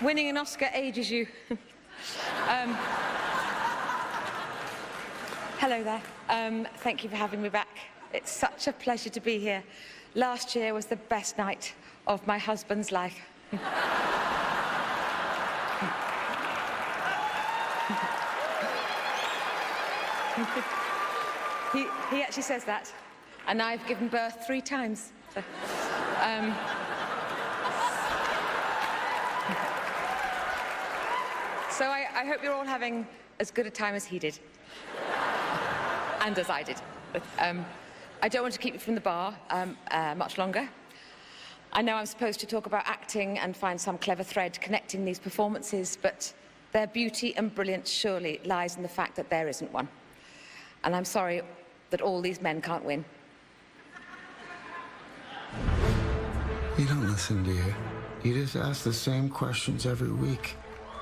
Winning an Oscar ages you. Hello there. Thank you for having me back. It's such a pleasure to be here. Last year was the best night of my husband's life. He actually says that, and I've given birth 3 times. So, so I hope you're all having as good a time as he did, and as I did. But, I don't want to keep you from the bar much longer. I know I'm supposed to talk about acting and find some clever thread connecting these performances, but their beauty and brilliance surely lies in the fact that there isn't one. And I'm sorry that all these men can't win. You don't listen, do you? You just ask the same questions every week.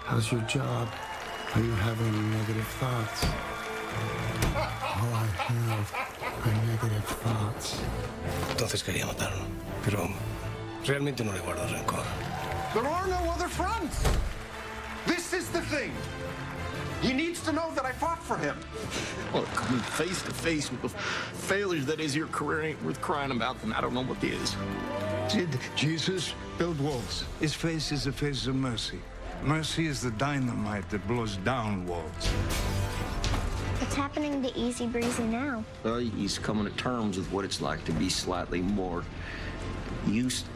How's your job? Are you having any negative thoughts? All I have are negative thoughts. Entonces quería matarlo, pero realmente no le guardo rencor. There are no other fronts. This is the thing. He needs to know that I fought for him. Well, coming face to face with the failures that is your career ain't worth crying about, then I don't know what is. Did Jesus build walls? His face is the face of mercy. Mercy is the dynamite that blows down walls. What's happening to Easy Breezy now? Well, he's coming to terms with what it's like to be slightly more used.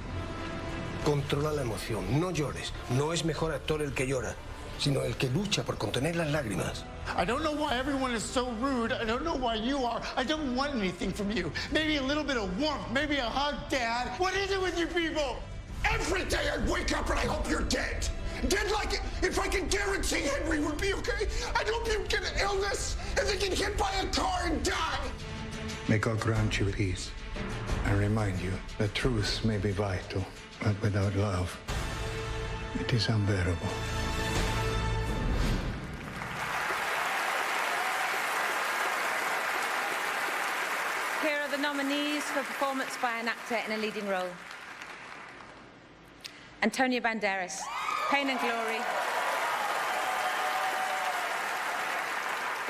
Controla la emoción, no llores. No es mejor actor el que llora, sino el que lucha por contener las lágrimas. I don't know why everyone is so rude. I don't know why you are. I don't want anything from you. Maybe a little bit of warmth, maybe a hug, Dad. What is it with you people? Every day I wake up and I hope you're dead. Dead like if I can guarantee Henry would be okay. I hope you get an illness and they get hit by a car and die. May God grant you peace. I remind you that truth may be vital, but without love, it is unbearable. Here are the nominees for performance by an actor in a leading role. Antonio Banderas, Pain and Glory.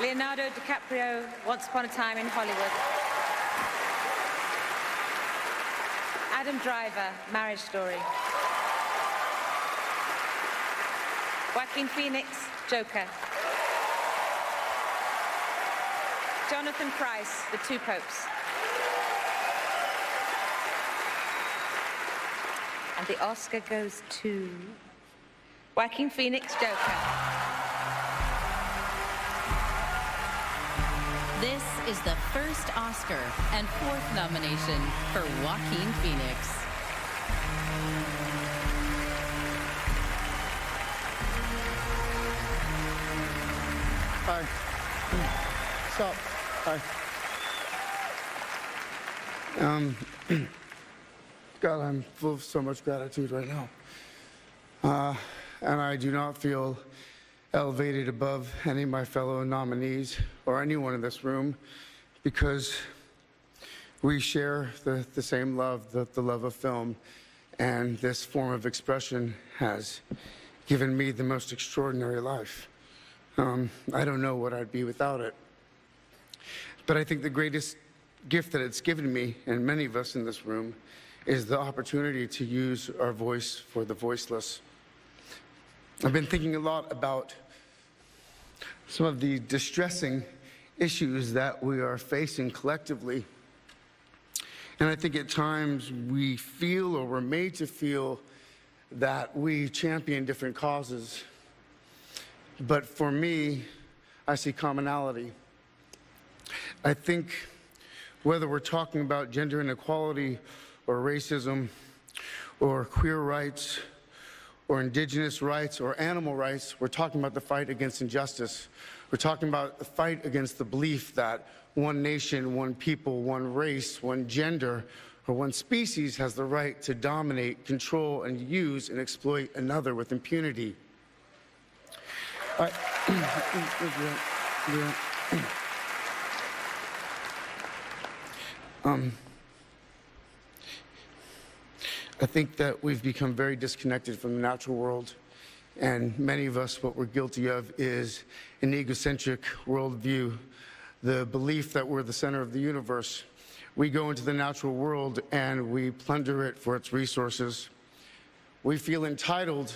Leonardo DiCaprio, Once Upon a Time in Hollywood. Adam Driver, Marriage Story. Joaquin Phoenix, Joker. Jonathan Pryce, The Two Popes. And the Oscar goes to Joaquin Phoenix, Joker. This is the first Oscar and 4th nomination for Joaquin Phoenix. Hi. Stop. Hi. God, I'm full of so much gratitude right now. And I do not feel elevated above any of my fellow nominees or anyone in this room because we share the same love, the love of film, and this form of expression has given me the most extraordinary life. I don't know what I'd be without it. But I think the greatest gift that it's given me, and many of us in this room, is the opportunity to use our voice for the voiceless. I've been thinking a lot about some of the distressing issues that we are facing collectively. And I think at times we feel, or we're made to feel, that we champion different causes. But for me, I see commonality. I think whether we're talking about gender inequality or racism or queer rights or indigenous rights or animal rights, we're talking about the fight against injustice. We're talking about the fight against the belief that one nation, one people, one race, one gender, or one species has the right to dominate, control, and use and exploit another with impunity. I think that we've become very disconnected from the natural world. And many of us, what we're guilty of is an egocentric worldview, the belief that we're the center of the universe. We go into the natural world and we plunder it for its resources. We feel entitled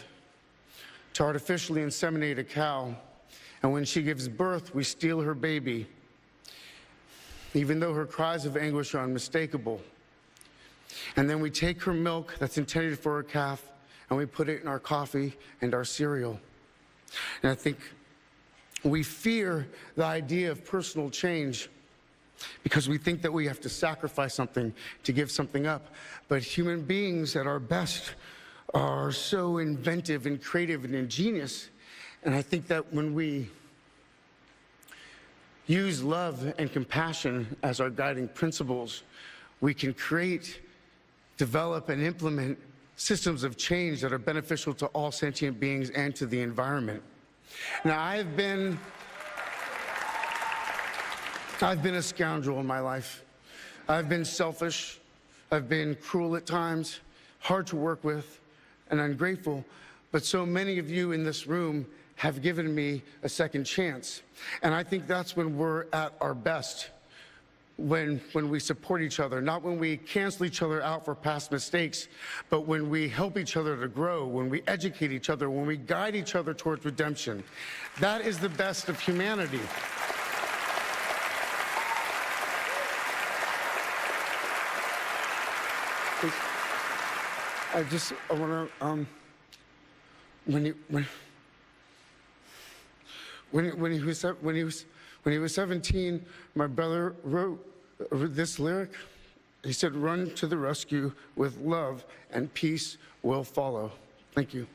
to artificially inseminate a cow, and when she gives birth, we steal her baby, even though her cries of anguish are unmistakable. And then we take her milk that's intended for her calf, and we put it in our coffee and our cereal. And I think we fear the idea of personal change because we think that we have to sacrifice something to give something up. But human beings at our best are so inventive and creative and ingenious. And I think that when we use love and compassion as our guiding principles, we can create, develop, and implement systems of change that are beneficial to all sentient beings and to the environment. Now, I've been a scoundrel in my life. I've been selfish. I've been cruel at times, hard to work with, and ungrateful. But so many of you in this room have given me a second chance. And I think that's when we're at our best. When we support each other, not when we cancel each other out for past mistakes, but when we help each other to grow, when we educate each other, when we guide each other towards redemption. That is the best of humanity. I want to, when he was 17, my brother wrote this lyric. He said, "Run to the rescue with love, and peace will follow." Thank you.